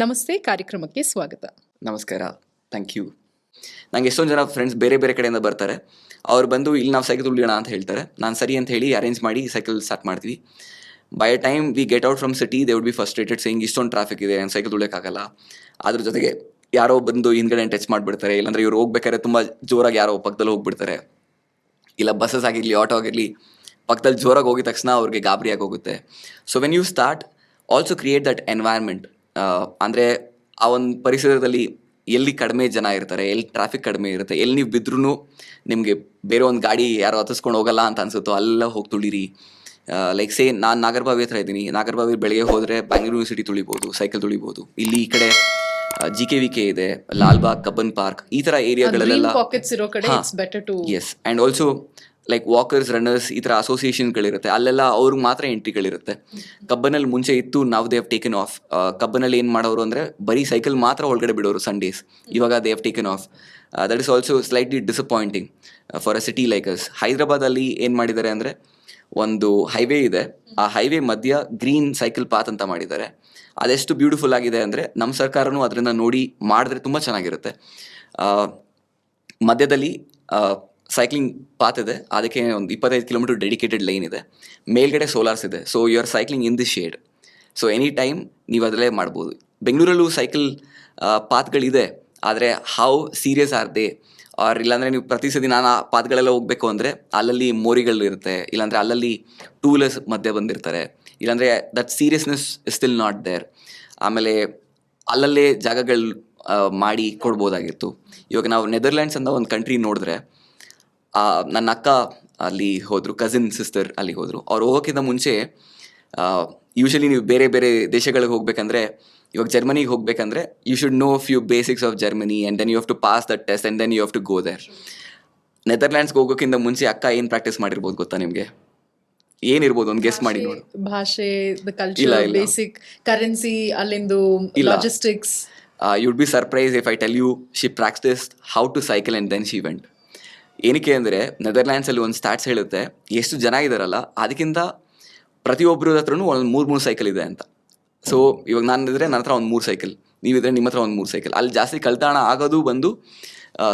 ನಮಸ್ತೆ, ಕಾರ್ಯಕ್ರಮಕ್ಕೆ ಸ್ವಾಗತ. ನಮಸ್ಕಾರ, ಥ್ಯಾಂಕ್ ಯು. ನಂಗೆ ಎಷ್ಟೊಂದು ಜನ ಫ್ರೆಂಡ್ಸ್ ಬೇರೆ ಬೇರೆ ಕಡೆಯಿಂದ ಬರ್ತಾರೆ. ಅವ್ರು ಬಂದು ಇಲ್ಲಿ ನಾವು ಸೈಕಲ್ ತುಳಿಯೋಣ ಅಂತ ಹೇಳ್ತಾರೆ. ನಾನು ಸರಿ ಅಂತ ಹೇಳಿ ಅರೇಂಜ್ ಮಾಡಿ ಸೈಕಲ್ ಸ್ಟಾರ್ಟ್ ಮಾಡ್ತೀವಿ. By time we get out from city they would be frustrated saying ಇಷ್ಟೊಂದು ಟ್ರಾಫಿಕ್ ಇದೆ, ಸೈಕಲ್ ತುಳಿಯೋಕ್ಕಾಗಲ್ಲ. ಅದ್ರ ಜೊತೆಗೆ ಯಾರೋ ಬಂದು ಹಿಂದ್ಗಡೆ ಟಚ್ ಮಾಡಿಬಿಡ್ತಾರೆ, ಇಲ್ಲಾಂದ್ರೆ ಇವ್ರು ಹೋಗ್ಬೇಕಾದ್ರೆ ತುಂಬ ಜೋರಾಗಿ ಯಾರೋ ಪಕ್ಕದಲ್ಲಿ ಹೋಗ್ಬಿಡ್ತಾರೆ, ಇಲ್ಲ ಬಸ್ಸಸ್ ಆಗಿರಲಿ ಆಟೋ ಆಗಿರಲಿ ಪಕ್ಕದಲ್ಲಿ ಜೋರಾಗಿ ಹೋಗಿದ ತಕ್ಷಣ ಅವ್ರಿಗೆ ಗಾಬರಿಯಾಗಿ ಹೋಗುತ್ತೆ. So when you start also create that environment, ಅಂದರೆ ಆ ಒಂದು ಪರಿಸರದಲ್ಲಿ ಎಲ್ಲಿ ಕಡಿಮೆ ಜನ ಇರ್ತಾರೆ, ಎಲ್ಲಿ ಟ್ರಾಫಿಕ್ ಕಡಿಮೆ ಇರುತ್ತೆ, ಎಲ್ಲಿ ನೀವು ಬಿದ್ರೂ ನಿಮಗೆ ಬೇರೆ ಒಂದು ಗಾಡಿ ಯಾರೋ ಹತ್ತಿಸ್ಕೊಂಡು ಹೋಗಲ್ಲ ಅಂತ ಅನ್ಸುತ್ತೋ ಅಲ್ಲ ಹೋಗಿ ತುಳಿರಿ. ಲೈಕ್ ಸೇ ನಾನು ನಾಗರಬಾವಿ ಹತ್ರ ಇದ್ದೀನಿ, ನಾಗರಬಾವಿ ಬೆಳಗ್ಗೆ ಹೋದರೆ ಬ್ಯಾಂಗ್ಳೂರು ಯೂನಿವರ್ಸಿಟಿ ತುಳಿಬೋದು, ಸೈಕಲ್ ತುಳಿಬೋದು. ಇಲ್ಲಿ ಈ ಕಡೆ GKVK ಇದೆ, ಲಾಲ್ಬಾಗ್, ಕಬ್ಬನ್ ಪಾರ್ಕ್, ಈ ಥರ ಏರಿಯಾಗಳಲ್ಲೆಲ್ಲ yes. And also like walkers, runners, ಈ ಥರ ಅಸೋಸಿಯೇಷನ್ಗಳಿರುತ್ತೆ, ಅಲ್ಲೆಲ್ಲ ಅವ್ರಿಗೆ ಮಾತ್ರ ಎಂಟ್ರಿಗಳಿರುತ್ತೆ. ಕಬ್ಬನಲ್ಲಿ ಮುಂಚೆ ಇತ್ತು, ನಾವು ದೇ ಹ್ಯಾವ್ ಟೇಕನ್ ಆಫ್. ಕಬ್ಬನಲ್ಲಿ ಏನು ಮಾಡೋರು ಅಂದರೆ ಬರೀ ಸೈಕಲ್ ಮಾತ್ರ ಒಳಗಡೆ ಬಿಡೋರು ಸಂಡೇಸ್. ಇವಾಗ they have taken off. That is also slightly disappointing for a city like us. ಹೈದರಾಬಾದಲ್ಲಿ ಏನು ಮಾಡಿದ್ದಾರೆ ಅಂದರೆ ಒಂದು ಹೈವೇ ಇದೆ, ಆ ಹೈವೇ ಮಧ್ಯ ಗ್ರೀನ್ ಸೈಕಲ್ ಪಾತ್ ಅಂತ ಮಾಡಿದ್ದಾರೆ. ಅದೆಷ್ಟು ಬ್ಯೂಟಿಫುಲ್ ಆಗಿದೆ ಅಂದರೆ ನಮ್ಮ ಸರ್ಕಾರನೂ ಅದರಿಂದ ನೋಡಿ ಮಾಡಿದ್ರೆ ತುಂಬ ಚೆನ್ನಾಗಿರುತ್ತೆ. ಮಧ್ಯದಲ್ಲಿ ಸೈಕ್ಲಿಂಗ್ ಪಾತ್ ಇದೆ, ಅದಕ್ಕೆ ಒಂದು 25 ಕಿಲೋಮೀಟರ್ ಡೆಡಿಕೇಟೆಡ್ ಲೈನ್ ಇದೆ, ಮೇಲ್ಗಡೆ ಸೋಲಾರ್ಸ್ ಇದೆ. So you are cycling in the shade. So any time ನೀವು ಅದರಲ್ಲೇ ಮಾಡ್ಬೋದು. ಬೆಂಗಳೂರಲ್ಲೂ ಸೈಕಲ್ ಪಾತ್ಗಳಿದೆ, ಆದರೆ how serious are they? Or ಇಲ್ಲಾಂದರೆ ನೀವು ಪ್ರತಿ ಸತಿ ನಾನು ಆ ಪಾತ್ಗಳೆಲ್ಲ ಹೋಗಬೇಕು ಅಂದರೆ ಅಲ್ಲಲ್ಲಿ ಮೋರಿಗಳು ಇರುತ್ತೆ, ಇಲ್ಲಾಂದರೆ ಅಲ್ಲಲ್ಲಿ ಟೂ ವೀಲರ್ಸ್ ಮಧ್ಯೆ ಬಂದಿರ್ತಾರೆ, ಇಲ್ಲಾಂದರೆ that seriousness is still not there. ಆಮೇಲೆ ಅಲ್ಲಲ್ಲೇ ಜಾಗಗಳು ಮಾಡಿ ಕೊಡ್ಬೋದಾಗಿತ್ತು. ಇವಾಗ ನಾವು ನೆದರ್ಲ್ಯಾಂಡ್ಸ್ ಅಂತ ಒಂದು ಕಂಟ್ರಿ ನೋಡಿದ್ರೆ, ನನ್ನ ಅಕ್ಕ ಅಲ್ಲಿ ಹೋದರು, ಕಸಿನ್ ಸಿಸ್ಟರ್ ಅಲ್ಲಿ ಹೋದರು. ಅವ್ರು ಹೋಗೋಕ್ಕಿಂತ ಮುಂಚೆ ಯೂಶಲಿ ನೀವು ಬೇರೆ ಬೇರೆ ದೇಶಗಳಿಗೆ ಹೋಗ್ಬೇಕಂದ್ರೆ, ಇವಾಗ ಜರ್ಮನಿಗೆ ಹೋಗ್ಬೇಕಂದ್ರೆ you should know few basics of Germany and then you have to pass that test and then you have to go there. ನೆದರ್ಲ್ಯಾಂಡ್ಸ್ಗೆ ಹೋಗೋಕ್ಕಿಂತ ಮುಂಚೆ ಅಕ್ಕ ಏನು ಪ್ರಾಕ್ಟೀಸ್ ಮಾಡಿರ್ಬೋದು ಗೊತ್ತಾ ನಿಮಗೆ? ಏನಿರ್ಬೋದು ಒಂದು ಗೆಸ್ ಮಾಡಿ ನೋಡಿ. ಭಾಷೆ, ಬೇಸಿಕ್ ಕರೆನ್ಸಿ, ಅಲ್ಲಿಂದು logistics. You'd be surprise if I tell you she practised how to cycle and then she went. ಏನಕ್ಕೆ ಅಂದರೆ ನೆದರ್ಲ್ಯಾಂಡ್ಸಲ್ಲಿ ಒಂದು ಸ್ಟ್ಯಾಟ್ಸ್ ಹೇಳುತ್ತೆ, ಎಷ್ಟು ಜನ ಇದ್ದಾರಲ್ಲ ಅದಕ್ಕಿಂತ ಪ್ರತಿಯೊಬ್ಬರ ಹತ್ರನೂ ಒಂದು 3 ಸೈಕಲ್ ಇದೆ ಅಂತ. ಸೊ ಇವಾಗ ನಾನು ಇದ್ದರೆ ನನ್ನ ಹತ್ರ ಒಂದು 3 ಸೈಕಲ್, ನೀವಿದ್ರೆ ನಿಮ್ಮ ಹತ್ರ ಒಂದು 3 ಸೈಕಲ್. ಅಲ್ಲಿ ಜಾಸ್ತಿ ಕಳ್ತಾಣ ಆಗೋದು ಬಂದು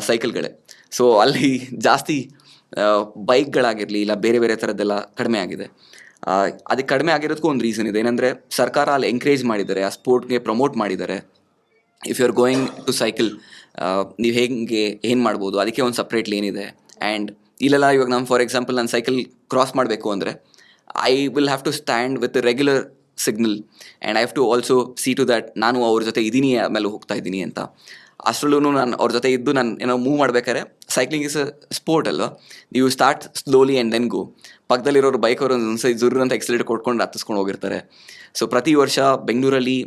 ಸೈಕಲ್ಗಳೇ. ಸೊ ಅಲ್ಲಿ ಜಾಸ್ತಿ ಬೈಕ್ಗಳಾಗಿರಲಿ ಇಲ್ಲ ಬೇರೆ ಬೇರೆ ಥರದ್ದೆಲ್ಲ ಕಡಿಮೆ ಆಗಿದೆ. ಅದಕ್ಕೆ ಕಡಿಮೆ ಆಗಿರೋದಕ್ಕೂ ಒಂದು ರೀಸನ್ ಇದೆ, ಏನಂದರೆ ಸರ್ಕಾರ ಅಲ್ಲಿ ಎಂಕರೇಜ್ ಮಾಡಿದ್ದಾರೆ, ಆ ಸ್ಪೋರ್ಟ್ಗೆ ಪ್ರಮೋಟ್ ಮಾಡಿದ್ದಾರೆ. If you are going to cycle ನೀವು ಹೇಗೆ ಏನು ಮಾಡ್ಬೋದು, ಅದಕ್ಕೆ ಒಂದು ಸಪ್ರೇಟ್ ಲೇನ್ ಇದೆ. ಆ್ಯಂಡ್ ಇಲ್ಲೆಲ್ಲ ಇವಾಗ ನಾನು ಫಾರ್ ಎಕ್ಸಾಂಪಲ್ ನಾನು ಸೈಕಲ್ ಕ್ರಾಸ್ ಮಾಡಬೇಕು ಅಂದರೆ I will have to stand with regular signal and I have to also see to that ನಾನು ಅವ್ರ ಜೊತೆ ಇದ್ದೀನಿ, ಆಮೇಲೆ ಹೋಗ್ತಾ ಇದ್ದೀನಿ ಅಂತ. ಅಷ್ಟರಲ್ಲೂ ನಾನು ಅವ್ರ ಜೊತೆ ಇದ್ದು ನಾನು ಏನೋ ಮೂವ್ ಮಾಡ್ಬೇಕಾದ್ರೆ, ಸೈಕ್ಲಿಂಗ್ ಇಸ್ ಅ ಸ್ಪೋರ್ಟ್ ಅಲ್ವಾ, ನೀವು start slowly and then go. ಪಕ್ಕದಲ್ಲಿರೋರು ಬೈಕ್ ಅವರು ಒಂದ್ಸರಿ ಜುರ್ರು ಅಂತ ಎಕ್ಸಲೇಟ್ ಕೊಟ್ಕೊಂಡು ಹತ್ತಿಸ್ಕೊಂಡು ಹೋಗಿರ್ತಾರೆ. ಸೊ ಪ್ರತಿ ವರ್ಷ ಬೆಂಗಳೂರಲ್ಲಿ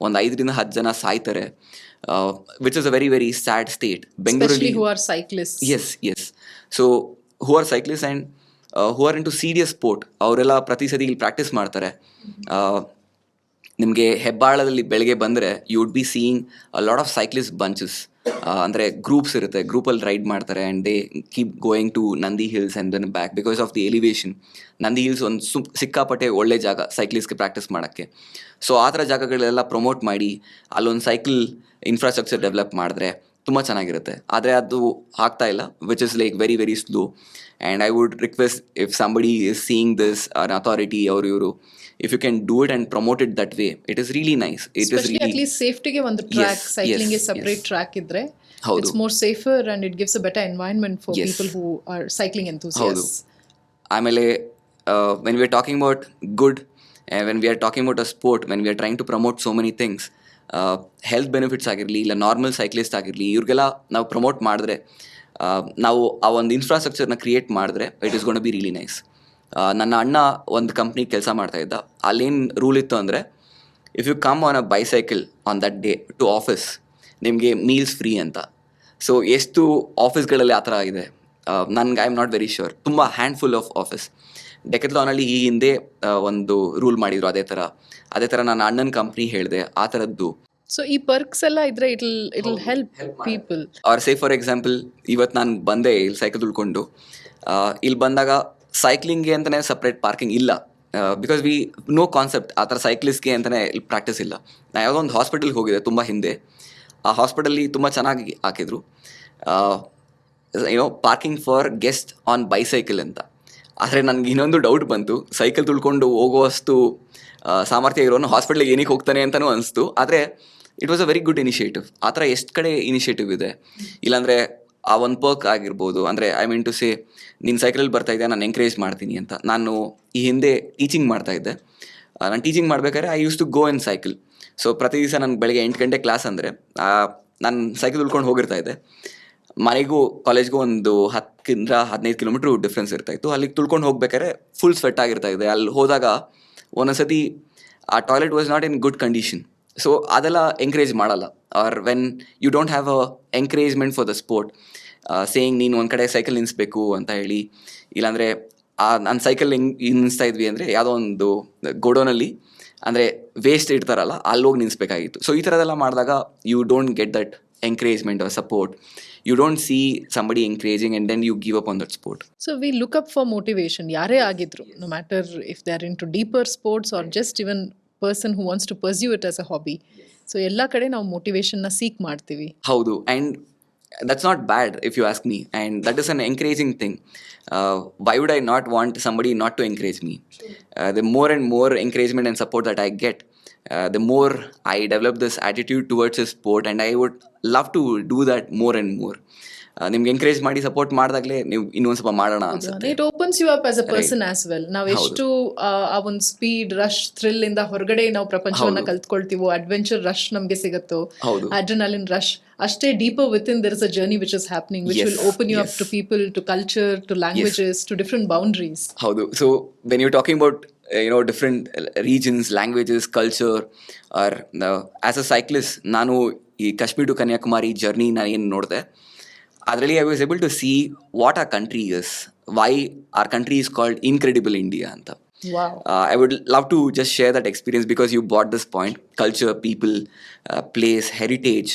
ಒಂದು 5 ರಿಂದ 10 ಜನ ಸಾಯ್ತಾರೆ, which is a very very sad state. ಬೆಂಗಳೂರಲ್ಲಿ yes. So who are cyclist and who are into serious sport, ಅವರೆಲ್ಲ ಪ್ರತಿ ಸತಿ ಇಲ್ಲಿ ಪ್ರಾಕ್ಟೀಸ್ ಮಾಡ್ತಾರೆ. ನಿಮಗೆ ಹೆಬ್ಬಾಳದಲ್ಲಿ ಬೆಳಗ್ಗೆ ಬಂದರೆ you would be seeing a lot of cyclist bunches. ಅಂದರೆ ಗ್ರೂಪ್ಸ್ ಇರುತ್ತೆ, ಗ್ರೂಪಲ್ಲಿ ರೈಡ್ ಮಾಡ್ತಾರೆ and they keep going to Nandi hills and then back because of the elevation. Nandi hills ಒಂದು ಸಿಕ್ಕಾಪಟ್ಟೆ ಒಳ್ಳೆ ಜಾಗ ಸೈಕ್ಲಿಸ್ಟ್ಗೆ ಪ್ರಾಕ್ಟೀಸ್ ಮಾಡೋಕ್ಕೆ. ಸೊ ಆ ಥರ ಜಾಗಗಳೆಲ್ಲ ಪ್ರಮೋಟ್ ಮಾಡಿ ಅಲ್ಲೊಂದು ಸೈಕಲ್ ಇನ್ಫ್ರಾಸ್ಟ್ರಕ್ಚರ್ ಡೆವಲಪ್ ಮಾಡಿದ್ರೆ ತುಂಬ ಚೆನ್ನಾಗಿರುತ್ತೆ. ಆದರೆ ಅದು ಆಗ್ತಾ ಇಲ್ಲ, which is like very very slow. And I would request if somebody is seeing this, an authority ಅವರು ಇವರು, if you can do it and promote it that way, it is really nice. It is really, at least safety ge ಒಂದು track, cycling ge separate track idre it's more safer and it gives a better environment for people who are cycling enthusiasts. ಆಮೇಲೆ when we are talking about good and when we are talking about a sport, when we are trying to promote so many things, health benefits ಆಗಿರಲಿ ಇಲ್ಲ normal cyclist ಆಗಿರಲಿ, ಇವ್ರಿಗೆಲ್ಲ ನಾವು promote ಮಾಡಿದ್ರೆ, ನಾವು ಆ ಒಂದು ಇನ್ಫ್ರಾಸ್ಟ್ರಕ್ಚರ್ನ ಕ್ರಿಯೇಟ್ ಮಾಡಿದ್ರೆ it is gonna be really nice. ನನ್ನ ಅಣ್ಣ ಒಂದು ಕಂಪ್ನಿ ಕೆಲಸ ಮಾಡ್ತಾಯಿದ್ದ, ಅಲ್ಲೇನು ರೂಲ್ ಇತ್ತು ಅಂದರೆ if you come on a bicycle on that day to office, ನಿಮಗೆ ಮೀಲ್ಸ್ ಫ್ರೀ ಅಂತ. ಸೊ ಎಷ್ಟು ಆಫೀಸ್ಗಳಲ್ಲಿ ಆ ಥರ ಇದೆ ನನಗೆ I am not very sure. ತುಂಬ ಹ್ಯಾಂಡ್ಫುಲ್ ಆಫ್ ಆಫೀಸ್. ಡೆಕತ್ಲಾನಲ್ಲಿ ಈ ಹಿಂದೆ ಒಂದು ರೂಲ್ ಮಾಡಿದರು, ಅದೇ ಥರ ನನ್ನ ಅಣ್ಣನ ಕಂಪ್ನಿ ಹೇಳಿದೆ ಆ ಥರದ್ದು. ಸೊ ಈ ಪರ್ಕ್ಸ್ ಎಲ್ಲ ಇದ್ರೆ it will help people. Or say for example ಇವತ್ತು ನಾನು ಬಂದೆ ಇಲ್ಲಿ ಸೈಕಲ್ ತುಳ್ಕೊಂಡು, ಇಲ್ಲಿ ಬಂದಾಗ ಸೈಕ್ಲಿಂಗ್ಗೆ ಅಂತಲೇ ಸಪ್ರೇಟ್ ಪಾರ್ಕಿಂಗ್ ಇಲ್ಲ ಬಿಕಾಸ್ ವಿ ನೋ ಕಾನ್ಸೆಪ್ಟ್ ಆ ಥರ ಸೈಕ್ಲಿಸ್ಟ್ಗೆ ಅಂತಲೇ ಪ್ರಾಕ್ಟೀಸ್ ಇಲ್ಲ. ನಾನು ಯಾವುದೋ ಒಂದು ಹಾಸ್ಪಿಟಲ್ಗೆ ಹೋಗಿದೆ ತುಂಬ ಹಿಂದೆ. ಆ ಹಾಸ್ಪಿಟಲ್ಲಿ ತುಂಬ ಚೆನ್ನಾಗಿ ಹಾಕಿದ್ರು, ಏನೋ parking for guest on bicycle ಅಂತ. ಆದರೆ ನನಗೆ ಇನ್ನೊಂದು ಡೌಟ್ ಬಂತು, ಸೈಕಲ್ ತುಳ್ಕೊಂಡು ಹೋಗುವಷ್ಟು ಸಾಮರ್ಥ್ಯ ಇರೋನು ಹಾಸ್ಪಿಟ್ಲಿಗೆ ಏನಕ್ಕೆ ಹೋಗ್ತಾನೆ ಅಂತಲೂ ಅನಿಸ್ತು. ಆದರೆ it was a very good initiative. ಆ ಥರ ಎಷ್ಟು ಕಡೆ ಇನಿಷಿಯೇಟಿವ್ ಇದೆ. ಇಲ್ಲಾಂದರೆ ಆ ಒಂದು ಪರ್ಕ್ ಆಗಿರ್ಬೋದು, ಅಂದರೆ ಐ ಮೀನ್ ಟು ಸೇ, ನೀನು ಸೈಕಲಲ್ಲಿ ಬರ್ತಾಯಿದ್ದೆ, ನಾನು ಎಂಕರೇಜ್ ಮಾಡ್ತೀನಿ ಅಂತ. ನಾನು ಈ ಹಿಂದೆ ಟೀಚಿಂಗ್ ಮಾಡ್ತಾಯಿದ್ದೆ. ನಾನು ಟೀಚಿಂಗ್ ಮಾಡಬೇಕಾದ್ರೆ I use to go in cycle. So ಪ್ರತಿ ದಿವಸ ನನಗೆ ಬೆಳಗ್ಗೆ 8 ಗಂಟೆ ಕ್ಲಾಸ್ ಅಂದರೆ ನಾನು ಸೈಕಲ್ ತುಳ್ಕೊಂಡು ಹೋಗಿರ್ತಾ ಇದ್ದೆ. ಮನೆಗೂ ಕಾಲೇಜ್ಗೂ ಒಂದು 10-15 ಕಿಲೋಮೀಟ್ರ್ ಡಿಫ್ರೆನ್ಸ್ ಇರ್ತಾಯಿತ್ತು. ಅಲ್ಲಿಗೆ ತುಳ್ಕೊಂಡು ಹೋಗ್ಬೇಕಾದ್ರೆ ಫುಲ್ ಸ್ವೆಟ್ ಆಗಿರ್ತಾ ಇದೆ. ಅಲ್ಲಿ ಹೋದಾಗ ಒಂದೊಂದ್ಸತಿ ಆ toilet was not in good condition. So ಅದೆಲ್ಲ ಎಂಕರೇಜ್ ಮಾಡಲ್ಲ. Or when you don't have a encouragement for the sport, saying ನೀನು ಒಂದು ಕಡೆ ಸೈಕಲ್ ನಿಲ್ಲಿಸ್ಬೇಕು ಅಂತ ಹೇಳಿ, ಇಲ್ಲಾಂದರೆ ನಾನು ಸೈಕಲ್ ನಿಲ್ಲಿಸ್ತಾ ಇದ್ವಿ ಅಂದರೆ ಯಾವುದೋ ಒಂದು ಗೋಡೌನಲ್ಲಿ ಅಂದರೆ ವೇಸ್ಟ್ ಇಡ್ತಾರಲ್ಲ, ಅಲ್ಲೋಗಿ ನಿಲ್ಲಿಸ್ಬೇಕಾಗಿತ್ತು. ಸೊ ಈ ಥರದೆಲ್ಲ ಮಾಡಿದಾಗ you don't get that encouragement or support. You don't see somebody encouraging and then you give up on that sport. So we look up for motivation, yare agidru, no matter if they are into deeper sports or just even person who wants to pursue it as a hobby. So ella kade ನಾವು motivation na seek ಮಾಡ್ತೀವಿ. ಹೌದು, and that's not bad if you ask me, and that is an encouraging thing. Why would I not want somebody not to encourage me? The more and more encouragement and support that I get, the more I develop this attitude towards a sport, and I would love to do that more and more. ನಿಮ್ಗೆ encourage ಮಾಡಿ support ಮಾಡಿದಾಗಲೇ ನೀವು ಇನ್ನೊಂದು ಸ್ವಲ್ಪ ಮಾಡೋಣ ಅನ್ಸುತ್ತೆ. It opens you up as a person as well. ನಾವು ಎಷ್ಟು ಆ ಒಂದು ಸ್ಪೀಡ್ ರಶ್ ಥ್ರಿಲ್ ಇಂದ ಹೊರಗಡೆ ನಾವು ಪ್ರಪಂಚವನ್ನ ಕಲ್ತ್ಕೊಳ್ತೀವೋ, ಅಡ್ವೆಂಚರ್ ರಶ್ ನಮ್ಗೆ ಸಿಗುತ್ತೋ, ಅಡ್ರಿನಲಿನ್ ರಶ್, ಅಷ್ಟೇ deeper within there is a journey which is happening which will open you up to people, to culture, to languages, to different boundaries. ಹೌದು. So when you're talking about different regions, languages, culture, or as a cyclist, ನಾನು ಈ Kashmir to Kanyakumari journey ನಾನು ಏನು ನೋಡಿದೆ, ಅದರಲ್ಲಿ I was able to see what our country is, why our country is called Incredible India ಅಂತ. Wow. I would love to just share that experience because you brought this point: culture, people, place, heritage.